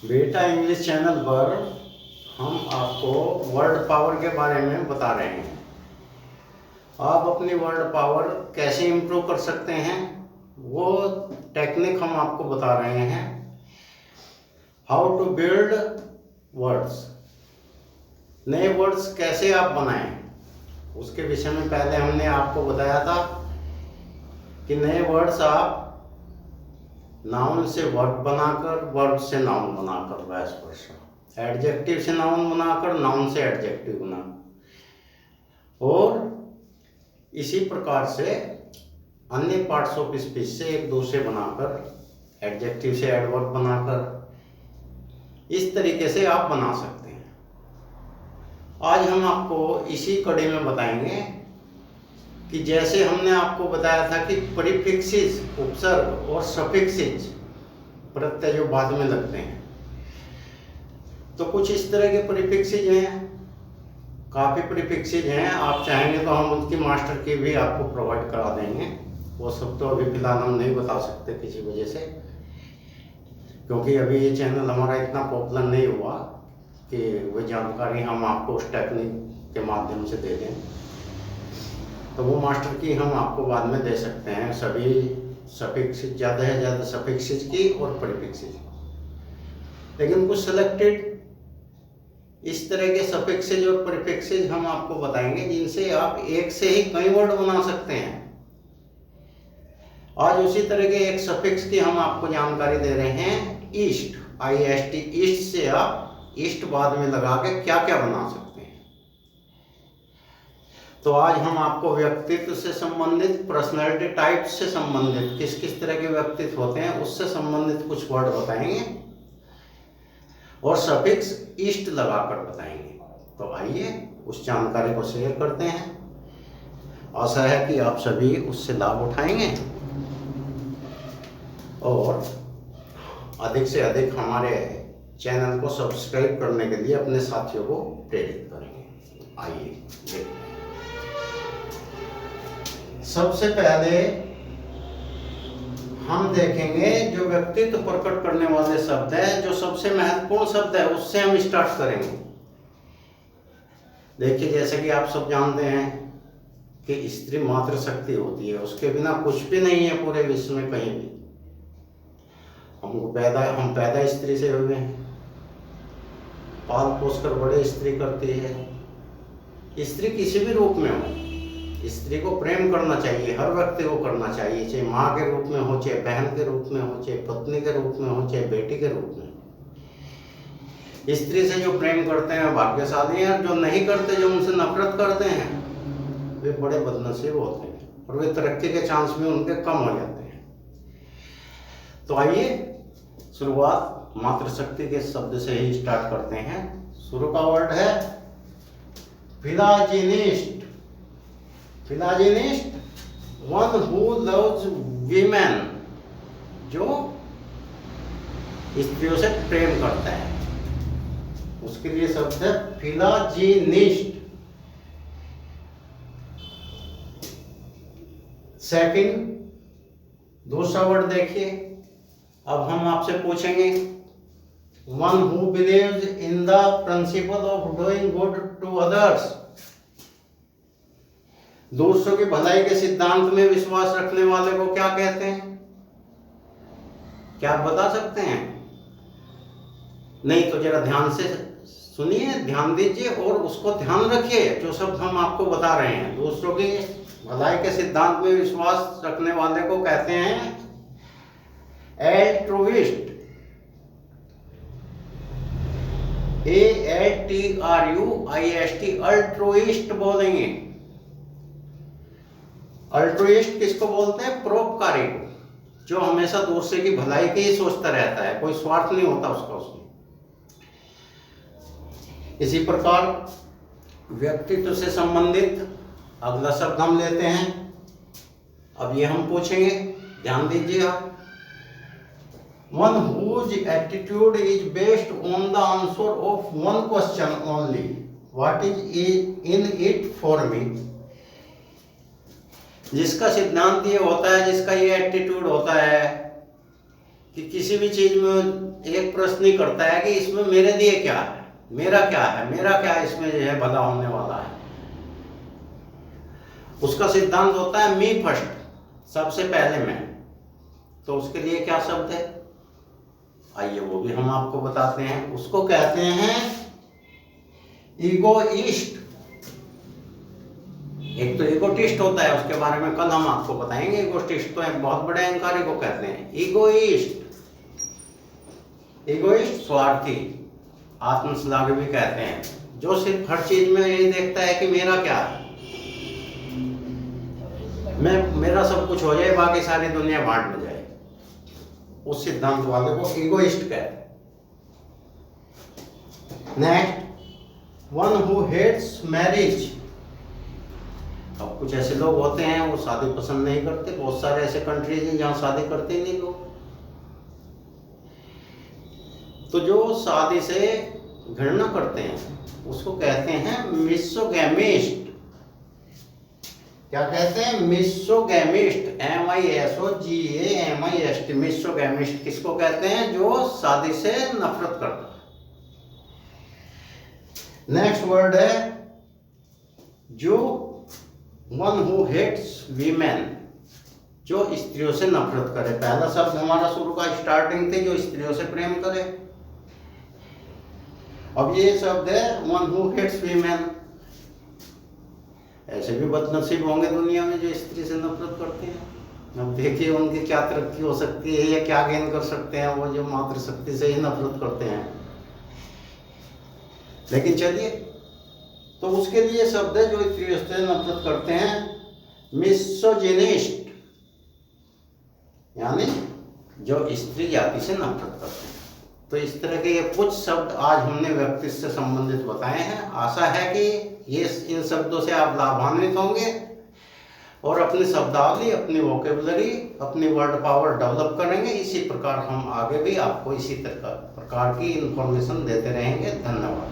बेटा English channel पर हम आपको वर्ड पावर के बारे में बता रहे हैं। आप अपनी वर्ड पावर कैसे इम्प्रूव कर सकते हैं वो टेक्निक हम आपको बता रहे हैं। हाउ टू बिल्ड वर्ड्स, नए वर्ड्स कैसे आप बनाएं उसके विषय में पहले हमने आपको बताया था कि नए वर्ड्स आप नाउन से वर्ब बनाकर, वर्ब से नाउन बनाकर, वाइस वर्सा, एडजेक्टिव से नाउन बनाकर, नाउन से एडजेक्टिव बना, और इसी प्रकार से अन्य पार्ट्स ऑफ स्पीच से एक दूसरे बनाकर, एडजेक्टिव से एडवर्ब बनाकर, इस तरीके से आप बना सकते हैं। आज हम आपको इसी कड़ी में बताएंगे कि जैसे हमने आपको बताया था कि प्रीफिक्सेस, उपसर्ग और सफिक्सेस, प्रत्यय जो बाद में लगते हैं, तो कुछ इस तरह के प्रीफिक्सेस हैं, काफ़ी प्रीफिक्सेस हैं। आप चाहेंगे तो हम उनकी मास्टर की भी आपको प्रोवाइड करा देंगे। वो सब तो अभी फिलहाल हम नहीं बता सकते किसी वजह से, क्योंकि अभी ये चैनल हमारा इतना पॉपुलर नहीं हुआ कि वो जानकारी हम आपको उस टेक्निक के माध्यम से दे दें। तो वो मास्टर की हम आपको बाद में दे सकते हैं, सभी सफिक्सेस, ज़्यादा से ज़्यादा सफिक्सेस की और प्रीफिक्सेस, लेकिन कुछ सिलेक्टेड इस तरह के सफिक्सेस और प्रीफिक्सेस हम आपको बताएंगे जिनसे आप एक से ही कई वर्ड बना सकते हैं। आज उसी तरह के एक सफिक्स की हम आपको जानकारी दे रहे हैं, ईस्ट, IST, ईस्ट से आप ईस्ट बाद में लगा के क्या क्या बना सकते हैं। तो आज हम आपको व्यक्तित्व से संबंधित, पर्सनैलिटी टाइप से संबंधित, किस किस तरह के व्यक्तित्व होते हैं उससे संबंधित कुछ वर्ड बताएंगे और सफिक्स ईस्ट लगाकर बताएंगे। तो आइए उस जानकारी को शेयर करते हैं। आशा है कि आप सभी उससे लाभ उठाएंगे और अधिक से अधिक हमारे चैनल को सब्सक्राइब करने के लिए अपने साथियों को प्रेरित करेंगे। आइए देखते हैं। सबसे पहले हम देखेंगे जो व्यक्तित्व प्रकट करने वाले शब्द है, जो सबसे महत्वपूर्ण शब्द है उससे हम स्टार्ट करेंगे। देखिए, जैसे कि आप सब जानते हैं कि स्त्री मातृशक्ति होती है, उसके बिना कुछ भी नहीं है पूरे विश्व में कहीं भी। हम पैदा स्त्री से हुए हैं, पाल पोस कर बड़े स्त्री करती है। स्त्री किसी भी रूप में हो, स्त्री को प्रेम करना चाहिए, हर व्यक्ति को करना चाहिए, चाहे माँ के रूप में हो, चाहे बहन के रूप में हो, चाहे पत्नी के रूप में हो, चाहे बेटी के रूप में। स्त्री से जो प्रेम करते हैं भाग्यशाली हैं, जो नहीं करते, जो उनसे नफरत करते हैं, वे बड़े बदनसीब होते हैं और वे तरक्की के चांस भी उनके कम हो जाते हैं। तो आइए शुरुआत मातृशक्ति के शब्द से ही स्टार्ट करते हैं। शुरू का वर्ड है फिलाजिनिस्ट। फिलाजिनिस्ट, वन हु लव्स वीमेन, जो स्त्रियों से प्रेम करता है, उसके लिए शब्द है फिलाजिनिस्ट। सेकंड, दूसरा वर्ड देखिए। अब हम आपसे पूछेंगे, one who believes in the principle of doing good to others, दूसरों की भलाई के सिद्धांत में विश्वास रखने वाले को क्या कहते हैं? क्या आप बता सकते हैं? नहीं तो जरा ध्यान से सुनिए, ध्यान दीजिए और उसको ध्यान रखिए जो शब्द हम आपको बता रहे हैं। दूसरों की भलाई के सिद्धांत में विश्वास रखने वाले को कहते हैं एल्ट्रुइस्ट। ALTRUIST, अल्ट्रुइस्ट बोलेंगे। अल्ट्रुइस्ट किसको बोलते हैं? परोपकारी को, जो हमेशा दूसरे की भलाई की ही सोचता रहता है, कोई स्वार्थ नहीं होता उसका उसमें। इसी प्रकार व्यक्तित्व से संबंधित अगला शब्द हम लेते हैं। अब ये हम पूछेंगे, ध्यान दीजिए आप। One whose attitude is based on the answer of one question only, what is in it for me. जिसका सिद्धांत ये होता है, जिसका ये एटीट्यूड होता है कि किसी भी चीज में एक प्रश्न ही करता है कि इसमें मेरे लिए क्या है, मेरा क्या है, मेरा क्या इसमें जो है भला होने वाला है। उसका सिद्धांत होता है मी फर्स्ट, सबसे पहले मैं। तो उसके लिए क्या शब्द है, आइए वो भी हम आपको बताते हैं। उसको कहते हैं ईगोइस्ट। एक तो ईगोटिस्ट होता है, उसके बारे में कल हम आपको बताएंगे। ईगोटिस्ट तो एक बहुत बड़े अहंकारी को कहते हैं। ईगोइस्ट, ईगोइस्ट स्वार्थी, आत्मश्लाघी भी कहते हैं, जो सिर्फ हर चीज में यही देखता है कि मेरा क्या है, मेरा सब कुछ हो जाए, बाकी सारी दुनिया बांट में जाए। उस सिद्धांत वाले को ईगोइस्ट कहते हैं। Next, one who hates marriage. अब कुछ ऐसे लोग होते हैं वो शादी पसंद नहीं करते। बहुत सारे ऐसे कंट्रीज हैं जहां शादी करते ही नहीं लोग। तो जो शादी से घृणा करते हैं उसको कहते हैं मिसोगैमिस्ट। क्या कहते हैं, मिसोगैमिस्ट, MISOGAMIST, मिसोगैमिस्ट किसको कहते हैं, जो शादी से नफरत करता है। नेक्स्ट वर्ड है जो वन हु हेट्स वीमेन, जो स्त्रियों से नफरत करे। पहला शब्द हमारा शुरू का स्टार्टिंग थे, जो स्त्रियों से प्रेम करे। अब ये शब्द है वन हु हेट्स वीमेन। ऐसे भी बदनसीब होंगे दुनिया में जो स्त्री से नफरत करते हैं। अब देखिए उनकी क्या तरक्की हो सकती है या क्या गेन कर सकते हैं वो, जो मातृशक्ति से ही नफरत करते हैं। लेकिन चलिए, तो उसके लिए शब्द है जो स्त्रियों से नफरत करते हैं, मिसोजिनिस्ट, यानी जो स्त्री जाति से नफरत करते हैं। तो इस तरह के ये कुछ शब्द आज हमने व्यक्ति से संबंधित बताए हैं। आशा है कि ये इन शब्दों से आप लाभान्वित होंगे और अपनी शब्दावली, अपनी वोकेबलरी, अपनी वर्ड पावर डेवलप करेंगे। इसी प्रकार हम आगे भी आपको इसी प्रकार की इंफॉर्मेशन देते रहेंगे। धन्यवाद।